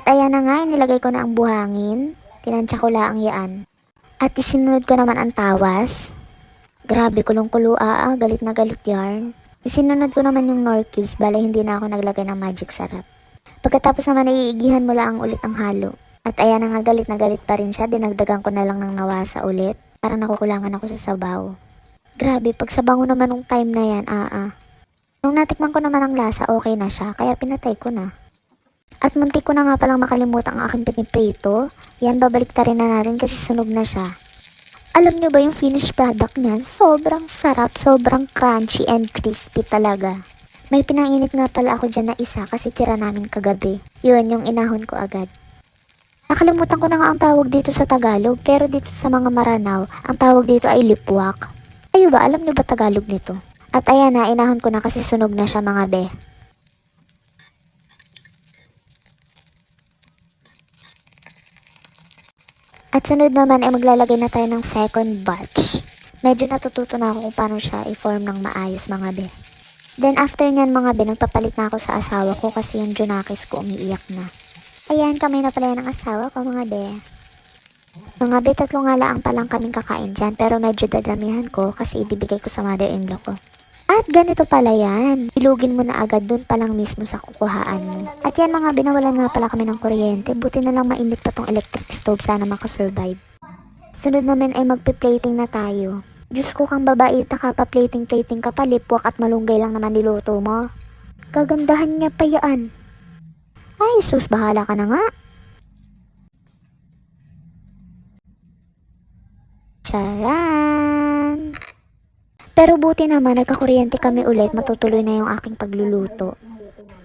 ayan na nga, nilagay ko na ang buhangin. Tinansya ko lang yan. At isinunod ko naman ang tawas. Grabe, kulong-kulo galit na galit yarn. Isinunod ko naman yung Knorr cubes, bala hindi na ako naglagay ng magic sarap. Pagkatapos naman iigihan mo lang ulit ang halo. At ayan na nga, galit na galit pa rin siya, dinagdagan ko na lang ng nawasa ulit. Parang nakukulangan ako sa sabaw. Grabe, pag sabango naman nung time na yan, Nung natikman ko naman ang lasa, okay na siya, kaya pinatay ko na. At muntik ko na nga palang makalimutan ang aking piniprito. Yan, babalik ta rin na natin kasi sunog na siya. Alam nyo ba yung finished product niyan? Sobrang sarap, sobrang crunchy and crispy talaga. May pinanginit nga pala ako dyan na isa kasi tira namin kagabi. Yun, yung inahon ko agad. Nakalimutan ko na nga ang tawag dito sa Tagalog, pero dito sa mga Maranao, ang tawag dito ay lipwak. Ayo ba, alam nyo ba Tagalog nito? At ayan na, inahon ko na kasi sunog na siya mga be. At sunod naman ay maglalagay na tayo ng second batch. Medyo natututo na ako kung paano siya i-form ng maayos mga be. Then after nyan mga be, nagpapalit na ako sa asawa ko kasi yung Junakis ko umiiyak na. Ayan, kami na pala yan ng asawa ko mga be. Mga be, 3 nga lang palang kaming kakain dyan pero medyo dadamihan ko kasi ibibigay ko sa mother-in-law ko. At ganito pala yan. Ilugin mo na agad dun palang mismo sa kukuhaan mo. At yan mga binawalan nga pala kami ng kuryente. Buti na lang mainit pa tong electric stove. Sana makasurvive. Sunod naman ay magpi-plating na tayo. Diyos ko kang babaita ka pa, plating ka pa, lipwak at malunggay lang naman niluto mo. Kagandahan niya pa yan. Ay sus, bahala ka na nga. Charan! Pero buti naman, nagkakuryente kami ulit, matutuloy na yung aking pagluluto.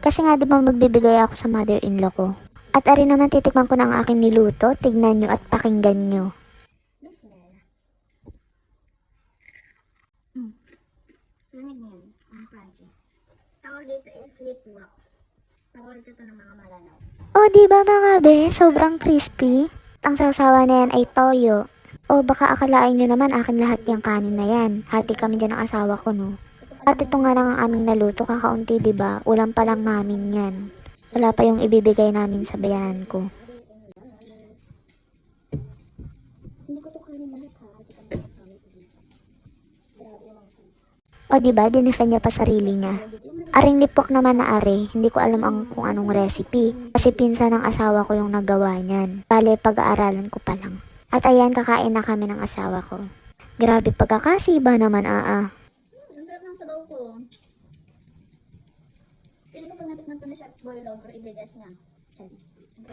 Kasi nga diba magbibigay ako sa mother-in-law ko. At ari naman titikman ko na ang aking niluto, tignan nyo at pakinggan nyo. Rinig mo yun, ang crunchy. Tawag dito is lipwak. Paborito to ng mga Maranao. Oh, diba mga be? Sobrang crispy. Ang sasawa na yan ay toyo. O baka akalain nyo naman akin lahat yung kanin na yan. Hati kami dyan ng asawa ko, no? At ito nga lang ang aming naluto, kakaunti, diba? Ulam pa lang namin yan. Wala pa yung ibibigay namin sa bayanan ko. Hindi ko to kanin lahat ha. O diba, dinefend niya pa sarili niya. Aring lipok naman na ari, hindi ko alam kung anong recipe. Kasi pinsan ng asawa ko yung nagawa niyan. Bale, pag-aaralan ko pa lang. At ayan, kakain na kami ng asawa ko. Grabe pagkakasiba naman, Ang sarap ng sabaw ko. Pili ko pag natikman ko na siya at boil over, i-digest niya. Charis.